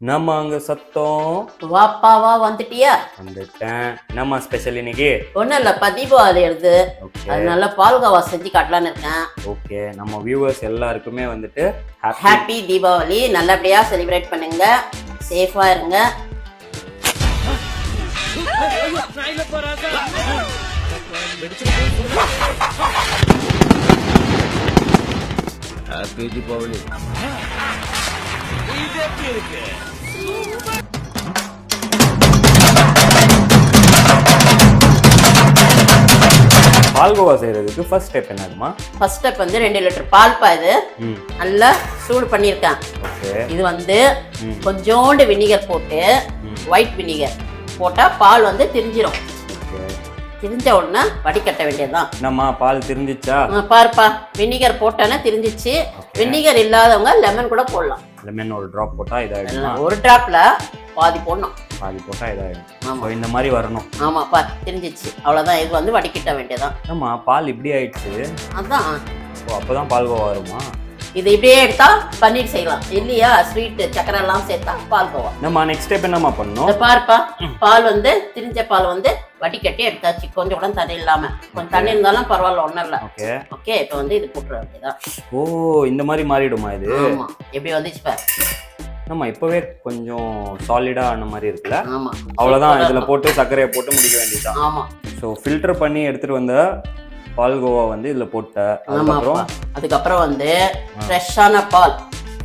நம்ம அங்க சத்தம் வாப்பாவா வந்துட்டியா? வந்துட்டேன். என்னம்மா ஸ்பெஷல் இன்னைக்கு? ஒன்றும் இல்லைப்பா, தீபாவளி வருது, அதனால பால்கோவா செஞ்சு காட்டலான்னு இருக்கேன். ஓகே, நம்ம வியூவர்ஸ் எல்லாருக்குமே வந்துட்டு ஹாப்பி தீபாவளி. நல்லபடியா செலிப்ரேட் பண்ணுங்க, சேஃபா இருங்க. ஹாப்பி தீபாவளி. பால்கோவா செய்யறதுக்கு ஃபர்ஸ்ட் ஸ்டெப் என்னதுமா? ஃபர்ஸ்ட் ஸ்டெப் வந்து 2 லிட்டர் பால்பா. இது நல்லா சூடு பண்ணியிருக்கேன். இது வந்து கொஞ்சோண்டு வினிகர் போட்டு, ஒயிட் வினிகர் போட்டா பால் வந்து திரிஞ்சிரும். திரிஞ்ச உடனே வடிகட்ட வேண்டியதுதான். என்னம்மா பால் திரிஞ்சிச்சா? பாருப்பா, வினிகர் போட்டோன்னா திரிஞ்சிச்சு. வினிகர் இல்லாதவங்க லெமன் கூட போடலாம். லெமன் ஒரு டிராப் போட்டா இதாயிடும். ஒரு டிராப்ல பாதி போடணும். பாதி போட்டா இதாயிடும். இந்த மாதிரி வரணும். ஆமாப்பா, தெரிஞ்சிச்சு. அவ்வளவுதான். இது வந்து வடிக்கிட்ட வேண்டியதான். ஆமா, பால் இப்படி ஆயிடுச்சு. அதான். அப்பதான் பால்கோவா வருமா? இது இப்படியே எடுத்தா பன்னீர் செய்யலாம். இல்லையா, ஸ்வீட் சக்கரை எல்லாம் சேர்த்தா பால்கோவா. நம்ம நெக்ஸ்ட் ஸ்டெப் என்னமா பண்ணணும்? பாருப்பா, பால் வந்து திரிஞ்ச பால் வந்து வடிகட்டி எடுத்தாச்சு. கொஞ்சம் கூட தண்ணி இல்லாம. கொஞ்சம் தண்ணி இருந்தாலும் பரவாயில்ல, ஒன்றும் இல்லை. ஓகே, இப்போ வந்து இது போட்டுற வேண்டியதான். ஓ, இந்த மாதிரி மாறிடுமா இது? ஆமா, எப்படி வந்துச்சு பாரு. ஆமா, இப்பவே கொஞ்சம் சாலிடா ஆன மாதிரி இருக்குல்ல? ஆமா, அவ்வளவுதான். இதுல போட்டு சர்க்கரையை போட்டு முடிக்க வேண்டியதுதான். ஆமா. ஸோ ஃபில்டர் பண்ணி எடுத்துட்டு வந்த பால்கோவா வந்து இதுல போட்ட. அதுக்கப்புறம் வந்து ஃப்ரெஷ்ஷான பால்.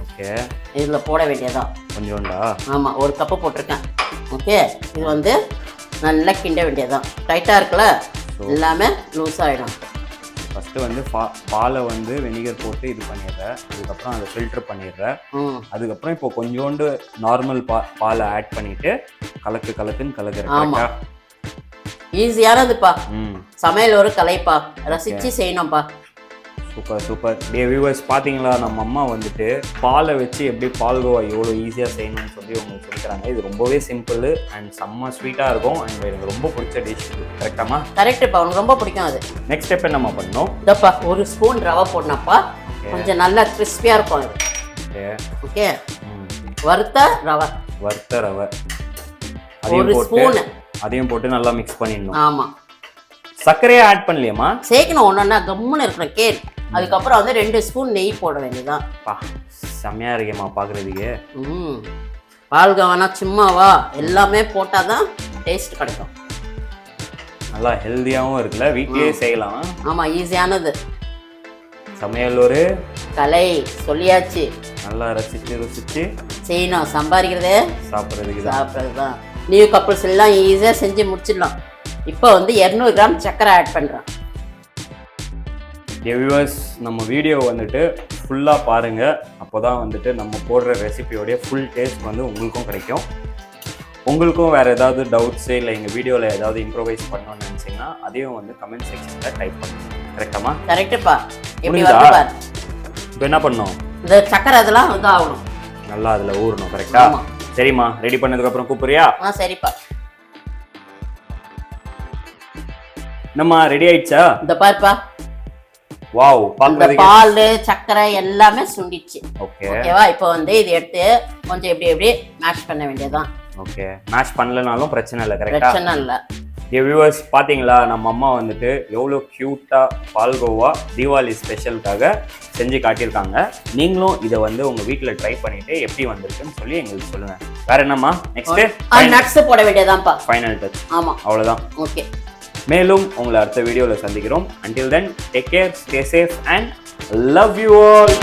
ஓகே, இதுல போட வேண்டியதான். கொஞ்சோண்டா? ஆமா, 1 கப்பு போட்டிருக்கேன். ஓகே, இது வந்து நல்லா கிண்ட வேண்டியதான். டைட்டா இருக்குல்ல, எல்லாமே லூஸ் ஆயிடும். ஃபர்ஸ்ட் வந்து பாலை வந்து வெனிகர் போட்டு இது பண்ணிடுறேன். அதுக்கப்புறம் அதை ஃபில்டர் பண்ணிடுறேன். அதுக்கப்புறம் இப்போ கொஞ்சோண்டு நார்மல் பாலை ஆட் பண்ணிட்டு கலக்குன்னு கலக்குறேன். ஈஸியானதுப்பா. சமையல் ஒரு கலைப்பா, ரசிச்சு செய்யணும்ப்பா. Super super. வியூவர்ஸ் பார்த்தீங்களா, நம்ம அம்மா வந்துட்டு பாலை வச்சு எப்படி பால்கோவா எவ்வளோ ஈஸியாக செய்யணும்னு சொல்லி உங்களுக்கு சொல்லிக்கிறாங்க. இது ரொம்பவே சிம்பிள் அண்ட் செம்ம ஸ்வீட்டாக இருக்கும். அண்ட் எனக்கு ரொம்ப பிடிச்ச டிஷ். கரெக்டாமா? கரெக்டுப்பா, உனக்கு ரொம்ப பிடிக்கும் அது. நெக்ஸ்ட் ஸ்டெப் என்னம்மா பண்ணணும்? இதப்பா, 1 ஸ்பூன் ரவை போடணும்ப்பா. கொஞ்சம் நல்லா கிறிஸ்பியாக இருக்கும் அது. ஓகே, வறுத்த ரவை 1 ஸ்பூன். அதையும் போட்டு நல்லா மிக்ஸ் பண்ணிடணும். ஆமா. சர்க்கரையை ஆட் பண்ணலையம்மா? சேர்க்கணும். ஒன்னா கம்முன்னு இருக்கிற கேள். அதுக்கப்புறம் வந்து 2 ஸ்பூன் நெய் போட வேண்டியதுதான். செம்மையா இருக்கேம்மா பாக்குறதுக்கு. பால்கோவானா சும்மாவா, எல்லாமே போட்டாதான் டேஸ்ட் கிடைக்கும். நல்லா ஹெல்தியாவும் இருக்குல்ல, வீட்லயே செய்யலாம். ஆமா, ஈஸியானது. சமையல் ஒரு கலை, சொல்லியாச்சு. நல்லா ருசிச்சு செய்யணும். சம்பாதிக்கிறதே சாப்பிட்றதுதான். நியூ கப்புள்ஸ் எல்லாம் ஈஸியா செஞ்சு முடிச்சிடலாம். இப்போ வந்து 200 கிராம் சக்கரை ஆட் பண்றேன். வியூவர்ஸ், நம்ம வீடியோ வந்துட்டு ஃபுல்லாக பாருங்கள். அப்போ தான் வந்துட்டு நம்ம போடுற ரெசிபியோடைய ஃபுல் டேஸ்ட் வந்து உங்களுக்கும் கிடைக்கும். உங்களுக்கும் வேறு ஏதாவது டவுட்ஸு இல்லை எங்கள் வீடியோவில் ஏதாவது இம்ப்ரோவைஸ் பண்ணணும்னு நினச்சிங்கன்னா அதையும் வந்து கமெண்ட் செக்ஷனில் டைப் பண்ணுங்க. கரெக்டாமா? கரெக்டுப்பா. எப்படி வருது பாரு. இப்போ என்ன பண்ணணும்? இந்த சக்கரை அதெல்லாம் வந்து ஆகணும், நல்லா அதில் ஊறணும். கரெக்டா? சரிம்மா, ரெடி பண்ணதுக்கப்புறம் கூப்பிடுறியா? சரிப்பா. என்னம்மா ரெடி ஆயிடுச்சா? இந்த பாருப்பா. வாவ், பால் சக்கரை எல்லாமே சுண்டிச்சு. ஓகேவா? இப்போ வந்து இது எடுத்து கொஞ்சம் எப்படி மேஷ் பண்ண வேண்டியதுதான். ஓகே, மேஷ் பண்ணலனாலும் பிரச்சனை இல்லை. கரெக்டா? பிரச்சனை இல்லை. வியூவர்ஸ் பார்த்தீங்களா, நம்ம அம்மா வந்துட்டு எவ்வளோ க்யூட்டாக பால்கோவா தீபாவளி ஸ்பெஷலுக்காக செஞ்சு காட்டியிருக்காங்க. நீங்களும் இதை வந்து உங்கள் வீட்டில் ட்ரை பண்ணிட்டு எப்படி வந்திருக்குன்னு சொல்லி எங்களுக்கு சொல்லுங்கள். வேற என்னம்மா நெக்ஸ்ட்? நட்ஸ் போட வேண்டியதான்ப்பா. Final touch. ஆமாம், அவ்வளோதான். ஓகே. மேலும் உங்களை அடுத்த வீடியோவில் சந்திக்கிறோம். Until then, take care, stay safe and love you all.